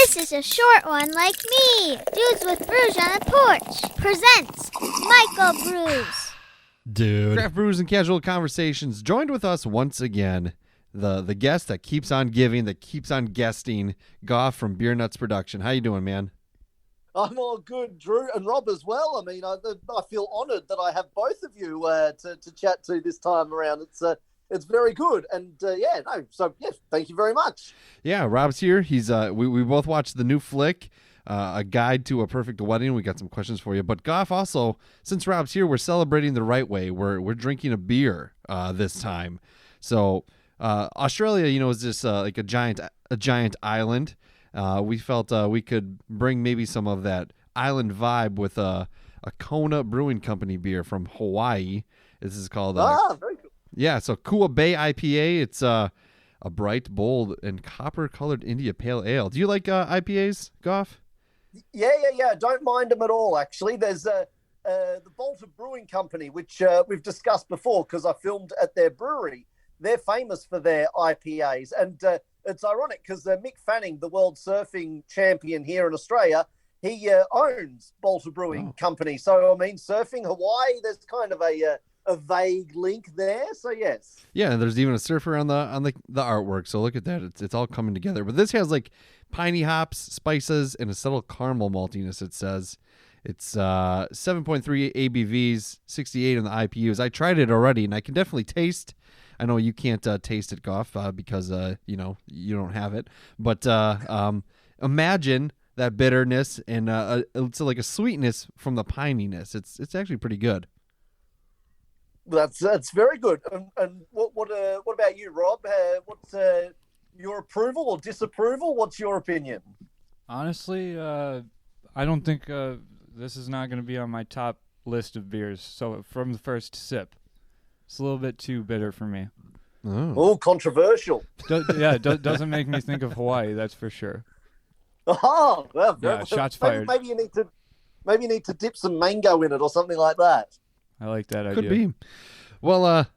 This is a short one like me. Dudes with Brews on the Porch presents Michael Brews. Dude. Craft Brews and Casual Conversations joined with us once again. The guest that keeps on giving, that keeps on guesting, Gogh from Beernuts Production. How you doing, man? I'm all good, Drew, and Rob as well. I mean, I feel honoured that I have both of you to chat to this time around. It's very good, and thank you very much. Yeah, Rob's here. He's we both watched the new flick, A Guide to a Perfect Wedding. We got some questions for you, but Gogh also, since Rob's here, we're celebrating the right way. We're drinking a beer this time. So Australia, is just like a giant island. We felt we could bring maybe some of that island vibe with a Kona Brewing Company beer from Hawaii. This is called very cool. Yeah, so Kua Bay IPA. It's a bright, bold, and copper-colored India Pale Ale. Do you like IPAs, Gough? Yeah. Don't mind them at all, actually. There's the Bolter Brewing Company, which we've discussed before because I filmed at their brewery. They're famous for their IPAs. And it's ironic because Mick Fanning, the world surfing champion here in Australia, he owns Bolter Brewing Company. So, I mean, surfing Hawaii, there's kind of a vague link there. So, yes. Yeah, and there's even a surfer on the artwork. So look at that. It's all coming together. But this has like piney hops, spices, and a subtle caramel maltiness, it says. It's 7.3 ABVs, 68 on the IPUs. I tried it already, and I can definitely taste. I know you can't taste it, Gough, because you don't have it. But imagine that bitterness and it's like a sweetness from the pininess. It's actually pretty good. That's very good. And what about you, Rob? What's your approval or disapproval? What's your opinion? Honestly, I don't think this is not going to be on my top list of beers. So from the first sip, it's a little bit too bitter for me. Oh, controversial. It doesn't make me think of Hawaii, that's for sure. Oh, well, yeah, shots fired. Maybe you need to dip some mango in it or something like that. I like that idea. Could be. Well,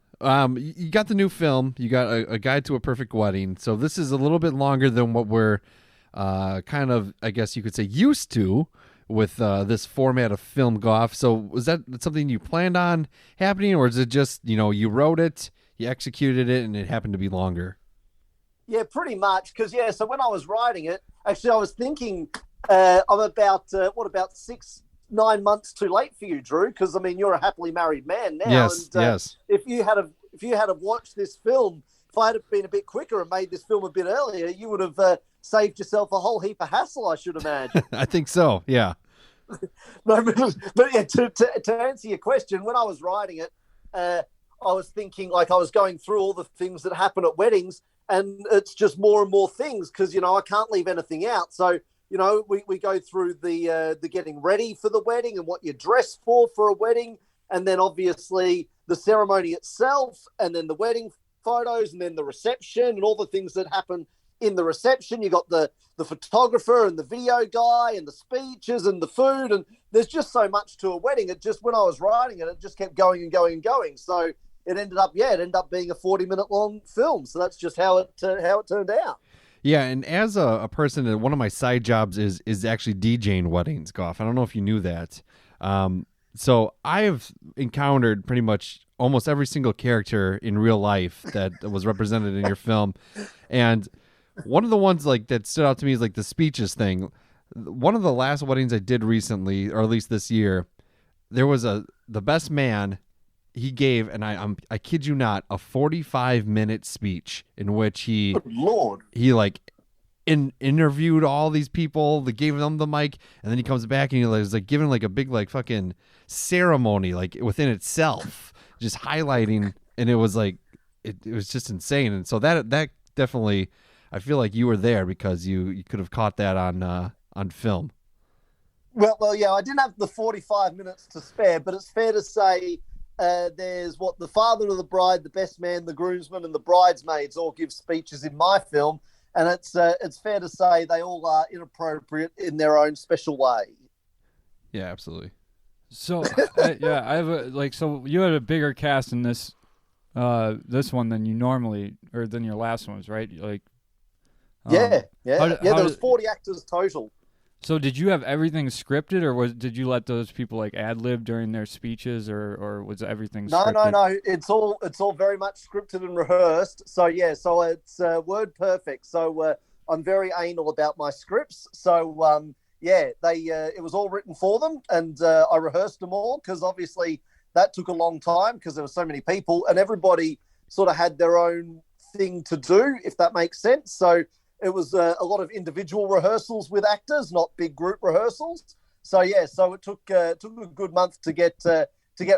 you got the new film. You got a Guide to a Perfect Wedding. So this is a little bit longer than what we're kind of, I guess you could say, used to with this format of film, Gough. So was that something you planned on happening, or is it just, you wrote it, you executed it, and it happened to be longer? Yeah, pretty much. Because, so when I was writing it, actually I was thinking I'm about 6-9 months too late for you, Drew, because, I mean, you're a happily married man now. Yes, and, yes. If you had watched this film, if I had been a bit quicker and made this film a bit earlier, you would have saved yourself a whole heap of hassle, I should imagine. I think so, yeah. No, but yeah, to answer your question, when I was writing it, I was thinking, like, I was going through all the things that happen at weddings, and it's just more and more things because, I can't leave anything out. So, we go through the getting ready for the wedding and what you dress for a wedding, and then obviously the ceremony itself, and then the wedding photos, and then the reception and all the things that happen in the reception. You got the photographer and the video guy and the speeches and the food, and there's just so much to a wedding. It just, when I was writing it, it just kept going and going and going. So it ended up being a 40-minute long film. So that's just how it turned out. Yeah, and as a person, one of my side jobs is actually DJing weddings, Gough. I don't know if you knew that. So I have encountered pretty much almost every single character in real life that was represented in your film. And one of the ones like that stood out to me is like the speeches thing. One of the last weddings I did recently, or at least this year, there was the best man. He gave, and I kid you not, a 45-minute speech in which he like interviewed all these people, that gave them the mic, and then he comes back and he was like giving like a big like fucking ceremony like within itself, just highlighting, and it was like it was just insane. And so that definitely, I feel like you were there because you could have caught that on film. Well, yeah, I didn't have the 45 minutes to spare, but it's fair to say there's the father of the bride, the best man, the groomsmen, and the bridesmaids all give speeches in my film, and it's fair to say they all are inappropriate in their own special way. Yeah, absolutely. So I have so you had a bigger cast in this one than you normally, or than your last ones, right? Like Yeah. how There was 40 actors total. So did you have everything scripted, or did you let those people like ad lib during their speeches, or was everything scripted? No. It's all very much scripted and rehearsed. So yeah, so it's word perfect. So I'm very anal about my scripts. So it was all written for them, and I rehearsed them all because obviously that took a long time because there were so many people, and everybody sort of had their own thing to do, if that makes sense. So it was a lot of individual rehearsals with actors, not big group rehearsals. So yeah, so it took a good month to get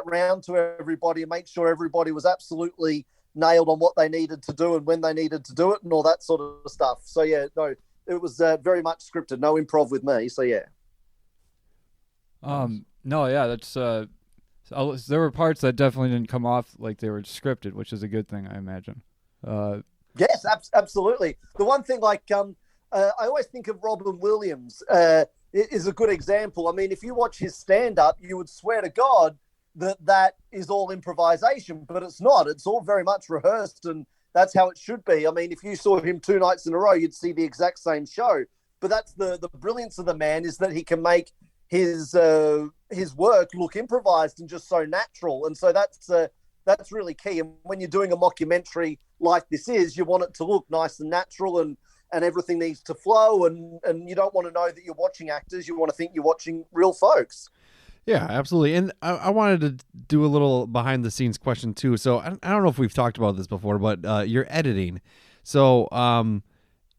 round to everybody and make sure everybody was absolutely nailed on what they needed to do and when they needed to do it and all that sort of stuff. So yeah, no, it was very much scripted, no improv with me. So yeah. No, yeah, that's there were parts that definitely didn't come off like they were scripted, which is a good thing, I imagine. Yes, absolutely. The one thing, like, I always think of Robin Williams is a good example. I mean, if you watch his stand-up, you would swear to God that is all improvisation, but it's not. It's all very much rehearsed, and that's how it should be. I mean, if you saw him 2 nights in a row, you'd see the exact same show. But that's the brilliance of the man, is that he can make his work look improvised and just so natural. And so that's really key. And when you're doing a mockumentary like this is, you want it to look nice and natural, and everything needs to flow, and you don't want to know that you're watching actors. You want to think you're watching real folks. Yeah, absolutely. And I wanted to do a little behind the scenes question too. So I don't know if we've talked about this before, but your editing. So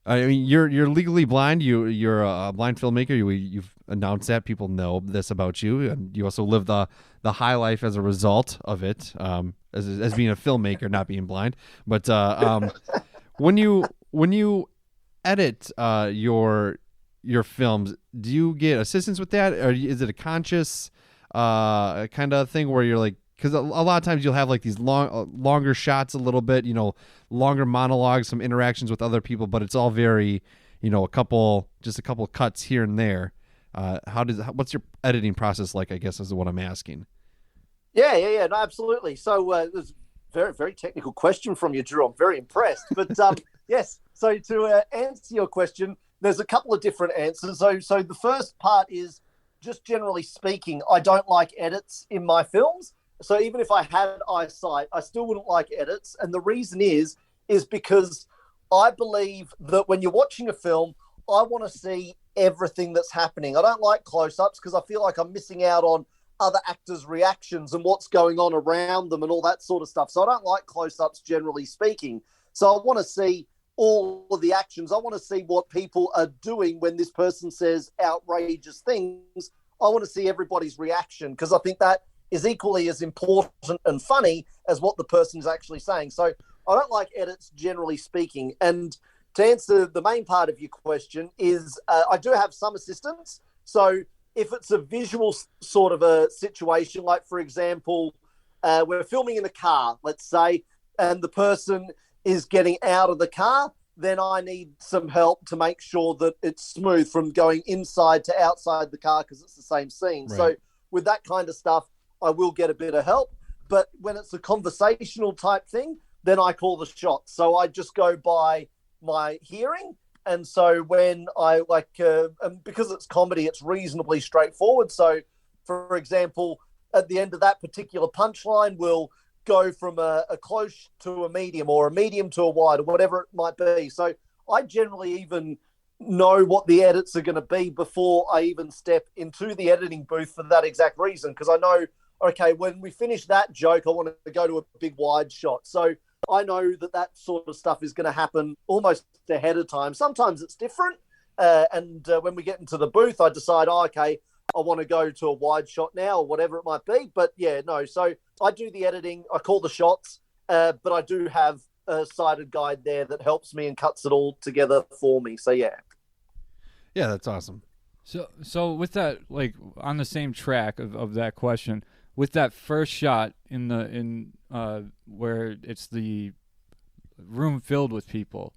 I mean, you're legally blind. You're a blind filmmaker. You've announced that. People know this about you, and you also live the high life as a result of it, as being a filmmaker, not being blind. But when you edit your films, do you get assistance with that, or is it a conscious kind of thing where you're like, because a lot of times you'll have like these longer shots, a little bit, longer monologues, some interactions with other people, but it's all very, a couple cuts here and there. What's your editing process like, I guess, is what I'm asking. Yeah, no, absolutely. So there's very, very technical question from you, Drew. I'm very impressed. But yes, so to answer your question, there's a couple of different answers. So the first part is, just generally speaking, I don't like edits in my films. So even if I had eyesight, I still wouldn't like edits. And the reason is because I believe that when you're watching a film, I want to see everything that's happening. I don't like close-ups because I feel like I'm missing out on other actors' reactions and what's going on around them and all that sort of stuff. So I don't like close-ups, generally speaking. So I want to see all of the actions. I want to see what people are doing when this person says outrageous things. I want to see everybody's reaction, because I think that is equally as important and funny as what the person is actually saying. So I don't like edits, generally speaking. And to answer the main part of your question is, I do have some assistance. So if it's a visual sort of a situation, like, for example, we're filming in a car, let's say, and the person is getting out of the car, then I need some help to make sure that it's smooth from going inside to outside the car, because it's the same scene. Right. So with that kind of stuff, I will get a bit of help. But when it's a conversational type thing, then I call the shots. So I just go by my hearing. And so when I and because it's comedy, it's reasonably straightforward. So, for example, at the end of that particular punchline, we'll go from a close to a medium, or a medium to a wide, or whatever it might be. So I generally even know what the edits are going to be before I even step into the editing booth, for that exact reason, because I know, okay, when we finish that joke, I want to go to a big wide shot. So I know that sort of stuff is going to happen almost ahead of time. Sometimes it's different. And when we get into the booth, I decide, okay, I want to go to a wide shot now, or whatever it might be. But yeah, no. So I do the editing, I call the shots, but I do have a sighted guide there that helps me and cuts it all together for me. So yeah. Yeah, that's awesome. So with that, like, on the same track of that question, with that first shot in where it's the room filled with people,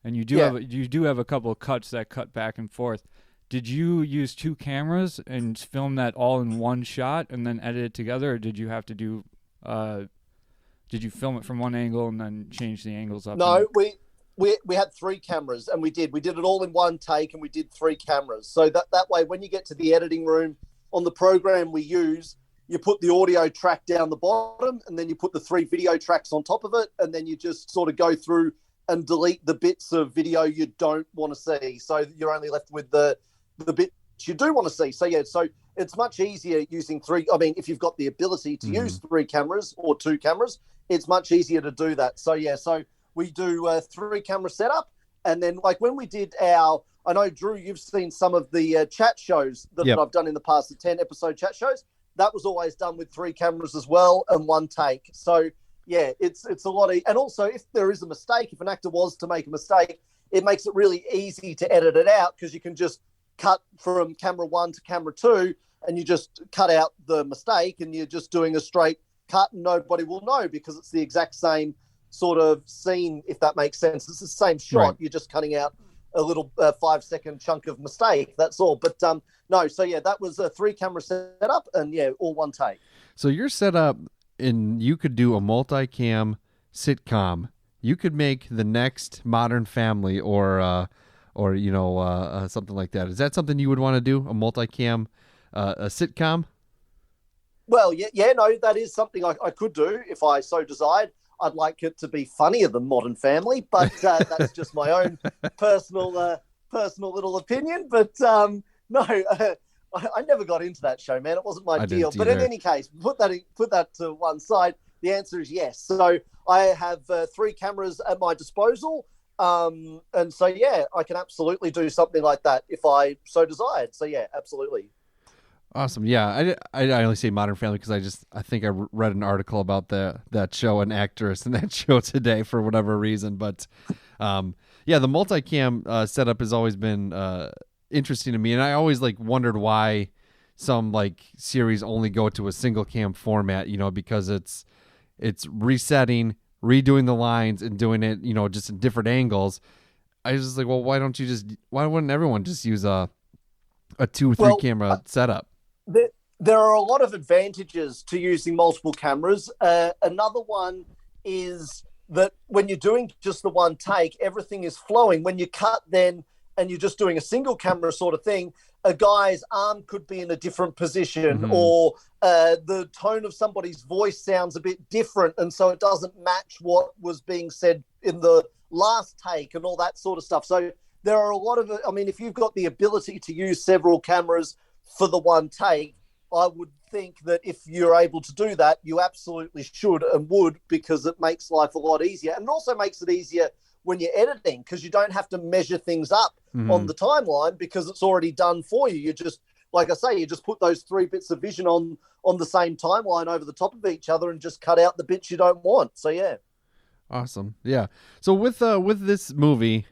and you do have a couple of cuts that cut back and forth. Did you use 2 cameras and film that all in one shot and then edit it together, or did you have to did you film it from one angle and then change the angles up? No, we had 3 cameras, and we did it all in one take, and we did 3 cameras. So that way, when you get to the editing room on the program we use, you put the audio track down the bottom, and then you put the 3 video tracks on top of it, and then you just sort of go through and delete the bits of video you don't want to see. So you're only left with the bits you do want to see. So yeah, so it's much easier using 3. I mean, if you've got the ability to use 3 cameras or 2 cameras, it's much easier to do that. So yeah, so we do 3 camera setup, and then like when we did our, I know Drew, you've seen some of the chat shows that I've done in the past, the 10 episode chat shows. That was always done with 3 cameras as well and 1 take. So yeah, it's a lot of, and also if there is a mistake, if an actor was to make a mistake, it makes it really easy to edit it out, because you can just cut from camera 1 to camera 2, and you just cut out the mistake, and you're just doing a straight cut, and nobody will know, because it's the exact same sort of scene, if that makes sense. It's the same shot. Right. You're just cutting out a little 5-second chunk of mistake. That's all. But no, so yeah, that was a 3 camera setup, and yeah, all 1 take. So you're set up, and you could do a multicam sitcom. You could make the next Modern Family, or something like that. Is that something you would want to do? A multicam, a sitcom? Well, no, that is something I could do if I so desired. I'd like it to be funnier than Modern Family, but that's just my own personal little opinion. But no, I never got into that show, man. It wasn't my deal. But in any case, put that to one side. The answer is yes. So I have 3 cameras at my disposal. And so, yeah, I can absolutely do something like that if I so desired. So, yeah, absolutely. Awesome. Yeah, I only say Modern Family because I think I read an article about that show, an actress in that show today for whatever reason. But yeah, the multicam setup has always been interesting to me, and I always wondered why some series only go to a single cam format. Because it's resetting, redoing the lines, and doing it just in different angles. I was just like, well, why wouldn't everyone just use a 2-3 camera setup? There are a lot of advantages to using multiple cameras. Another one is that when you're doing just the 1 take, everything is flowing. When you cut then and you're just doing a single camera sort of thing, a guy's arm could be in a different position, or the tone of somebody's voice sounds a bit different, and so it doesn't match what was being said in the last take and all that sort of stuff. So there are a lot of, if you've got the ability to use several cameras for the 1 take, I would think that if you're able to do that, you absolutely should and would, because it makes life a lot easier. And it also makes it easier when you're editing, because you don't have to measure things up on the timeline, because it's already done for you. You just, like I say, you just put those 3 bits of vision on the same timeline over the top of each other and just cut out the bits you don't want. So, yeah. Awesome. Yeah. So with this movie,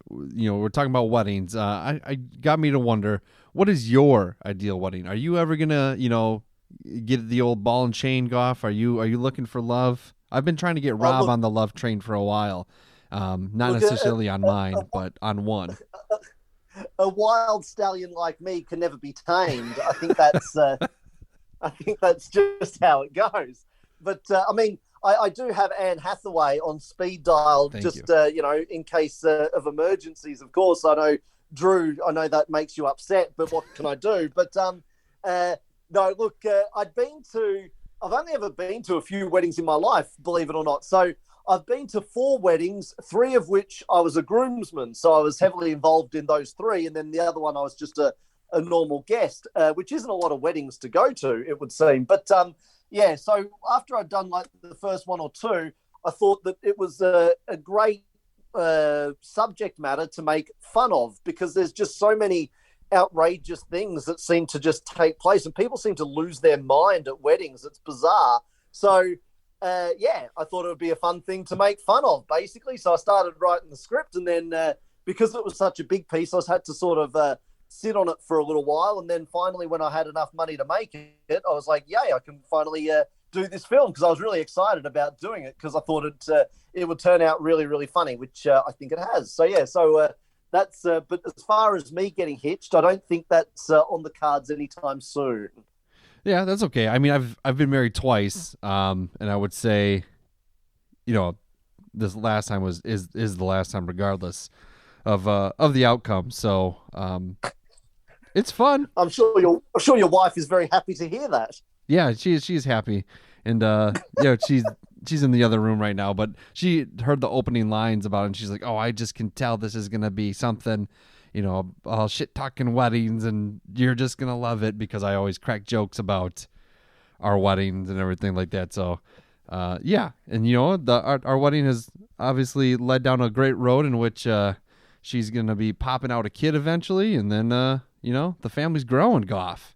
we're talking about weddings. I got me to wonder, what is your ideal wedding? Are you ever gonna, get the old ball and chain, Gough? Are you looking for love? I've been trying to get Rob on the love train for a while. Not necessarily on mine, but on one. A wild stallion like me can never be tamed. I think that's just how it goes. But I do have Anne Hathaway on speed dial, in case of emergencies. Of course, I know, Drew, I know that makes you upset, but what can I do? But no, look, I've only ever been to a few weddings in my life, believe it or not. So I've been to 4 weddings, 3 of which I was a groomsman. So I was heavily involved in those 3. And then the other one, I was just a normal guest, which isn't a lot of weddings to go to, it would seem. But yeah, so after I'd done the first 1 or 2, I thought that it was a great subject matter to make fun of, because there's just so many outrageous things that seem to just take place, and people seem to lose their mind at weddings. It's bizarre. So, yeah, I thought it would be a fun thing to make fun of, basically. So I started writing the script, and then because it was such a big piece, I had to sort of sit on it for a little while. And then finally, when I had enough money to make it, I was like, yay, I can finally do this film, because I was really excited about doing it, because I thought it would turn out really, really funny, which I think it has. So, yeah, that's but as far as me getting hitched, I don't think that's on the cards anytime soon. Yeah, that's okay. I've been married twice, and I would say, this last time is the last time, regardless of the outcome. So it's fun. I'm sure your wife is very happy to hear that. Yeah, she's happy, and she's in the other room right now. But she heard the opening lines about it, and she's like, "Oh, I just can tell this is gonna be something, all shit talking weddings, and you're just gonna love it because I always crack jokes about our weddings and everything like that." So, yeah, and our wedding has obviously led down a great road in which she's gonna be popping out a kid eventually, and then the family's growing, Gough.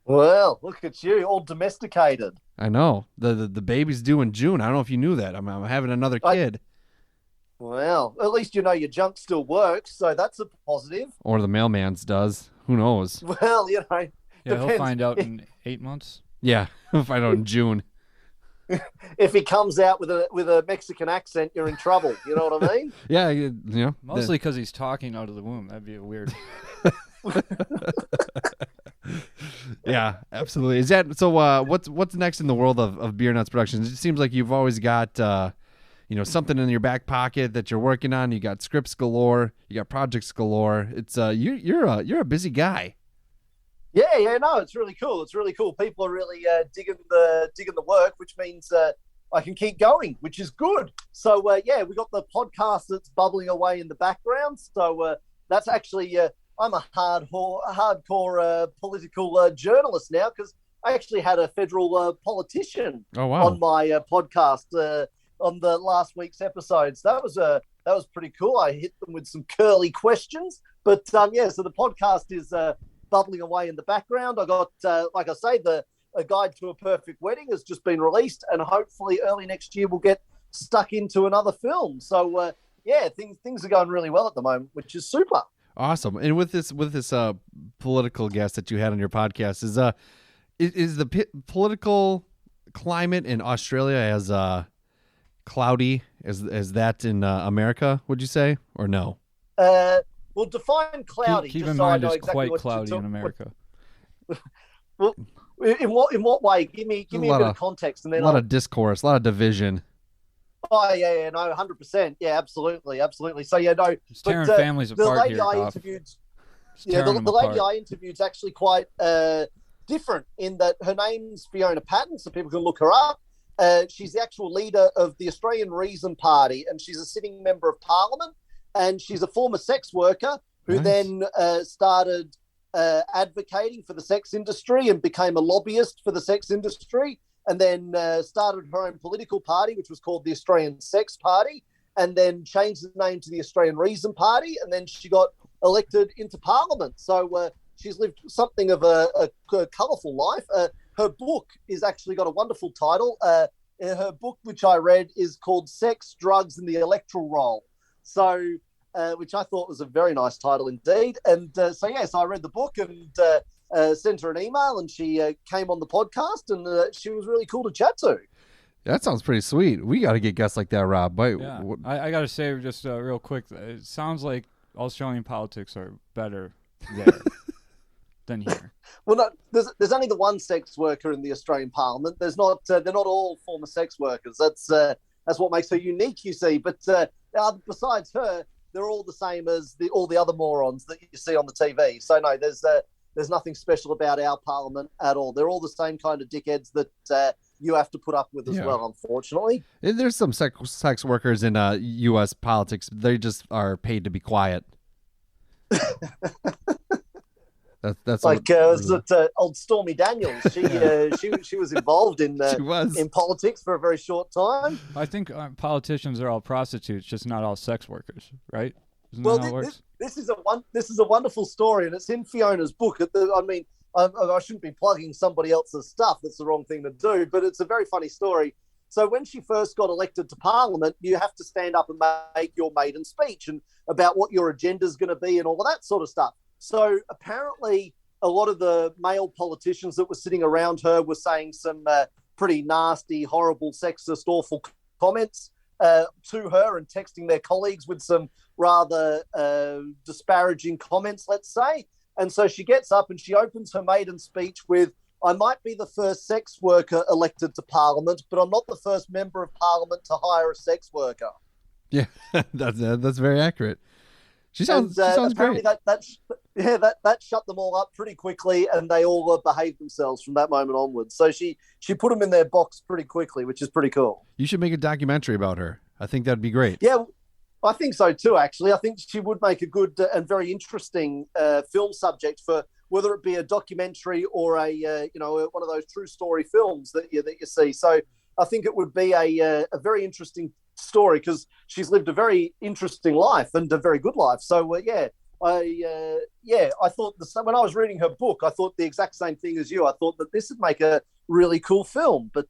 Well, look at you, all domesticated. I know. The baby's due in June. I don't know if you knew that. I'm having another kid. Well, at least your junk still works, so that's a positive. Or the mailman's does. Who knows? Well, Yeah, depends. he'll find out in 8 months. Yeah, we'll find out in June. If he comes out with a Mexican accent, you're in trouble. You know what I mean? Yeah, Mostly because he's talking out of the womb. That'd be a weird. Yeah, absolutely. Is that so? What's next in the world of Beernuts Productions? It seems like you've always got something in your back pocket that you're working on. You got scripts galore. You got projects galore. It's you're a busy guy. Yeah, no, it's really cool. It's really cool. People are really digging the work, which means I can keep going, which is good. So we got the podcast that's bubbling away in the background. So that's actually I'm a hardcore political journalist now, because I actually had a federal politician on my podcast on the last week's episodes. That was pretty cool. I hit them with some curly questions, but so the podcast is bubbling away in the background. I got, like I say, A Guide to a Perfect Wedding has just been released, and hopefully early next year we'll get stuck into another film. So things are going really well at the moment, which is super. Awesome. And with this political guest that you had on your podcast, is the political climate in Australia as cloudy as that in America, would you say, or no? Well, define cloudy. Keep just in so I mind, know it's exactly quite cloudy in America. Well, in what way? Give me a bit of context, and then a lot of discourse, a lot of division. Oh yeah, no, 100%. Yeah, absolutely. So no, it's tearing families apart the lady here, I interviewed, the lady I interviewed is actually quite different in that her name's Fiona Patton, so people can look her up. She's the actual leader of the Australian Reason Party, and she's a sitting member of Parliament, and she's a former sex worker who then started advocating for the sex industry and became a lobbyist for the sex industry, and then started her own political party, which was called the Australian Sex Party, and then changed the name to the Australian Reason Party, and then she got elected into Parliament. So she's lived something of a colourful life. Her book is actually got a wonderful title. Her book, which I read, is called Sex, Drugs and the Electoral Roll. So, which I thought was a very nice title indeed. And so I read the book and sent her an email, and she came on the podcast, and she was really cool to chat to. That sounds pretty sweet. We got to get guests like that, Rob. Yeah. I got to say just real quick, it sounds like Australian politics are better there than here. Well, no, there's only the one sex worker in the Australian Parliament. There's not. They're not all former sex workers. That's what makes her unique, you see. But besides her, they're all the same as all the other morons that you see on the TV. So no, there's nothing special about our Parliament at all. They're all the same kind of dickheads that you have to put up with as well, unfortunately. There's some sex workers in U.S. politics. They just are paid to be quiet. That's like old Stormy Daniels. She was involved in politics for a very short time. I think politicians are all prostitutes, just not all sex workers, right? Isn't well, that how it works? This is a wonderful story, and it's in Fiona's book. I mean, I shouldn't be plugging somebody else's stuff. That's the wrong thing to do. But it's a very funny story. So when she first got elected to Parliament, you have to stand up and make your maiden speech and about what your agenda is going to be and all of that sort of stuff. So apparently a lot of the male politicians that were sitting around her were saying some pretty nasty, horrible, sexist, awful comments to her and texting their colleagues with some rather disparaging comments, let's say. And so she gets up and she opens her maiden speech with, I might be the first sex worker elected to Parliament, but I'm not the first member of Parliament to hire a sex worker. Yeah, that's very accurate. She sounds apparently great. that shut them all up pretty quickly, and they all behaved themselves from that moment onwards. So she put them in their box pretty quickly, which is pretty cool. You should make a documentary about her. I think that'd be great. Yeah, I think so too. Actually, I think she would make a good and very interesting film subject for whether it be a documentary or a one of those true story films that you see. So I think it would be a very interesting story because she's lived a very interesting life and a very good life. So I thought when I was reading her book, I thought the exact same thing as you. I thought that this would make a really cool film, but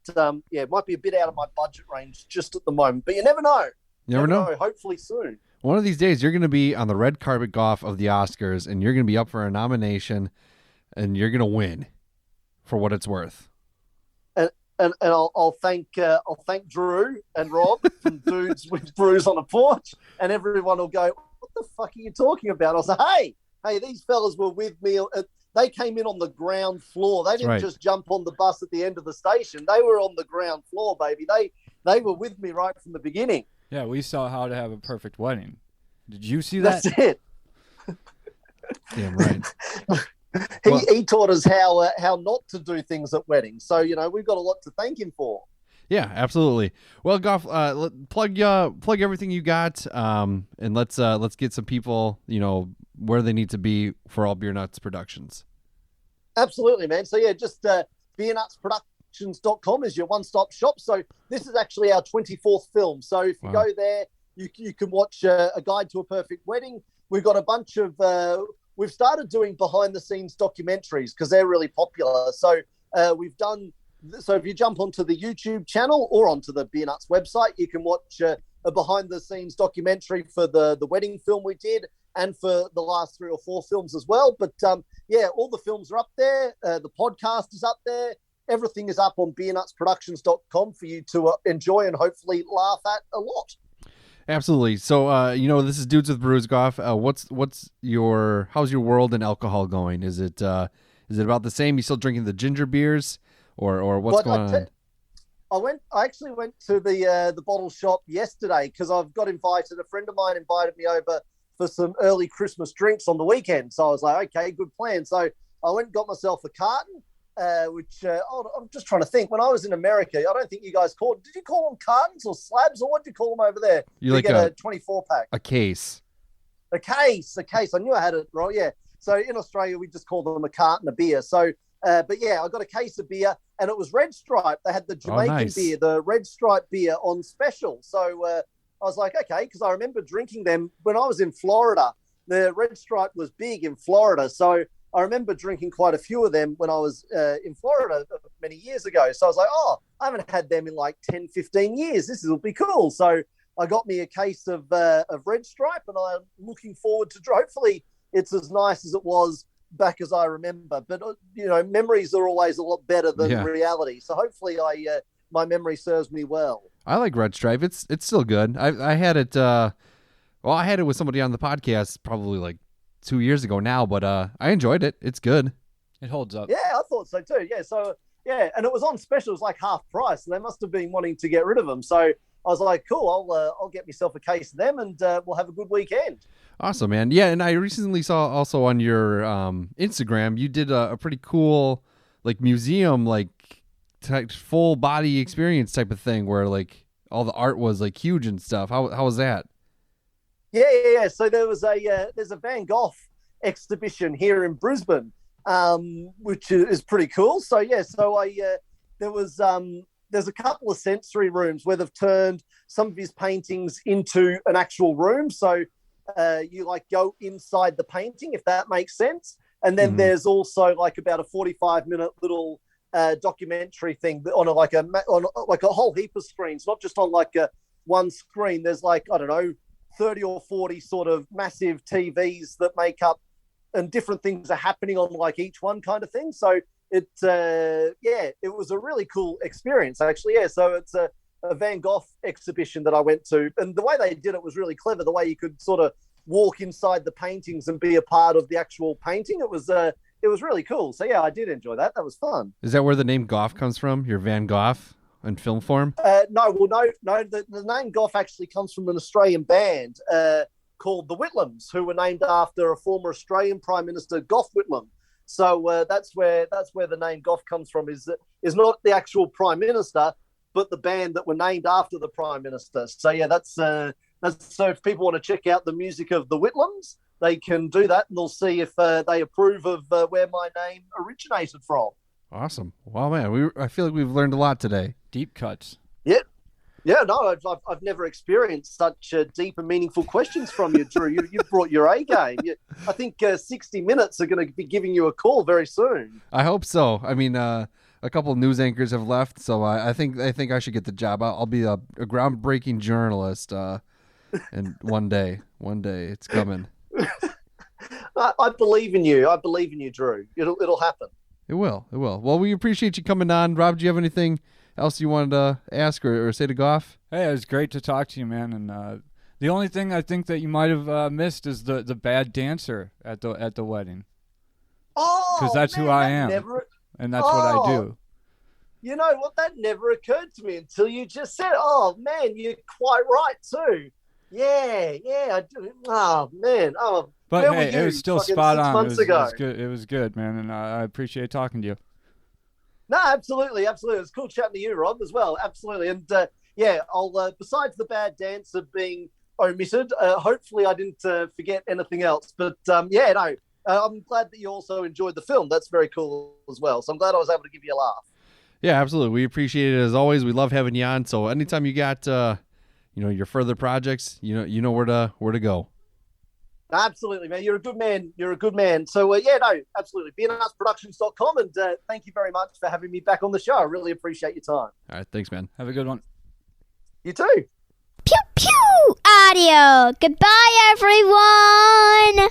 it might be a bit out of my budget range just at the moment. But you never know. You never know. Hopefully soon. One of these days, you're going to be on the red carpet gough of the Oscars, and you're going to be up for a nomination, and you're going to win for what it's worth. And I'll thank Drew and Rob from Dudes with Brews on a Porch, and everyone will go, "What the fuck are you talking about?" I'll say, "Hey, these fellas were with me. They came in on the ground floor. They didn't just jump on the bus at the end of the station. They were on the ground floor, baby. They were with me right from the beginning." Yeah, we saw How to Have a Perfect Wedding. Did you see that? That's it. Damn right. He taught us how not to do things at weddings. So, we've got a lot to thank him for. Yeah, absolutely. Well, Gough, plug everything you got, and let's get some people, where they need to be for all Beernuts Productions. Absolutely, man. So, just BeernutsProductions.com is your one-stop shop. So this is actually our 24th film. So if you go there, you can watch a Guide to a Perfect Wedding. We've got a bunch of we've started doing behind-the-scenes documentaries because they're really popular. So so if you jump onto the YouTube channel or onto the Beernuts website, you can watch a behind-the-scenes documentary for the wedding film we did and for the last 3 or 4 films as well. But all the films are up there. The podcast is up there. Everything is up on beernutsproductions.com for you to enjoy and hopefully laugh at a lot. Absolutely. So, this is Dudes with Brews, Gough. How's your world in alcohol going? Is it about the same? You still drinking the ginger beers, or what's going on? I actually went to the bottle shop yesterday because I've got invited. A friend of mine invited me over for some early Christmas drinks on the weekend. So I was like, okay, good plan. So I went and got myself a carton. I'm just trying to think. When I was in America, I don't think you guys did you call them cartons or slabs, or what did you call them over there? You get a 24-pack. A case. A case. I knew I had it right. Yeah. So in Australia, we just call them a carton of beer. So, I got a case of beer, and it was Red Stripe. They had the Jamaican beer, the Red Stripe beer on special. So I was like, okay, because I remember drinking them when I was in Florida. The Red Stripe was big in Florida. So I remember drinking quite a few of them when I was in Florida many years ago. So I was like, I haven't had them in like 10, 15 years. This will be cool. So I got me a case of Red Stripe, and I'm looking forward to hopefully it's as nice as it was back as I remember. But, memories are always a lot better than reality. So hopefully my memory serves me well. I like Red Stripe. It's still good. I had it. I had it with somebody on the podcast probably like 2 years ago now, but I enjoyed it. It's good. It holds up. Yeah, I thought so too. Yeah, so and it was on special. It was like half price. So they must have been wanting to get rid of them. So I was like, cool. I'll get myself a case of them, and we'll have a good weekend. Awesome, man. Yeah, and I recently saw also on your Instagram you did a pretty cool museum full body experience type of thing where all the art was huge and stuff. How was that? Yeah. So there's a Van Gogh exhibition here in Brisbane, which is pretty cool. So there's a couple of sensory rooms where they've turned some of his paintings into an actual room. So you go inside the painting, if that makes sense. And then there's also about a 45-minute little documentary thing on a whole heap of screens, not just on one screen. There's 30 or 40 sort of massive TVs that make up, and different things are happening on each one kind of thing. So it was a really cool experience actually. Yeah. So it's a Van Gogh exhibition that I went to, and the way they did it was really clever. The way you could sort of walk inside the paintings and be a part of the actual painting. It was it was really cool. So yeah, I did enjoy that. That was fun. Is that where the name Gough comes from? Your Van Gogh in film form? No. The name Gough actually comes from an Australian band called the Whitlams, who were named after a former Australian Prime Minister, Gough Whitlam. So that's where the name Gough comes from. Is not the actual Prime Minister, but the band that were named after the Prime Minister. So yeah, that's so if people want to check out the music of the Whitlams, they can do that, and they'll see if they approve of where my name originated from. Awesome. Wow, man, I feel like we've learned a lot today. Deep cuts. Yeah, no, I've never experienced such deep and meaningful questions from you, Drew. You brought your A game. I think 60 Minutes are going to be giving you a call very soon. I hope so. I mean, a couple of news anchors have left, so I think I should get the job. I'll be a groundbreaking journalist, and one day it's coming. I believe in you. I believe in you, Drew. It'll happen. It will. Well, we appreciate you coming on. Rob, do you have anything else you wanted to ask or say to Gough? Hey, it was great to talk to you, man. And the only thing I think that you might have missed is the bad dancer at the wedding. Oh, because that's man, who I am, and that's what I do. You know what? That never occurred to me until you just said, "Oh man, you're quite right too." Yeah, I do. Oh man, But hey, it was still spot on. It was good, man, and I appreciate talking to you. No, absolutely. It was cool chatting to you, Rob, as well. Absolutely. And I'll besides the bad dancer being omitted, hopefully I didn't forget anything else. But I'm glad that you also enjoyed the film. That's very cool as well. So I'm glad I was able to give you a laugh. Yeah, absolutely. We appreciate it as always. We love having you on. So anytime you got your further projects, you know where to go. Absolutely, man. You're a good man. So, absolutely. Beernutsproductions.com. And thank you very much for having me back on the show. I really appreciate your time. All right. Thanks, man. Have a good one. You too. Pew, pew! Audio. Goodbye, everyone.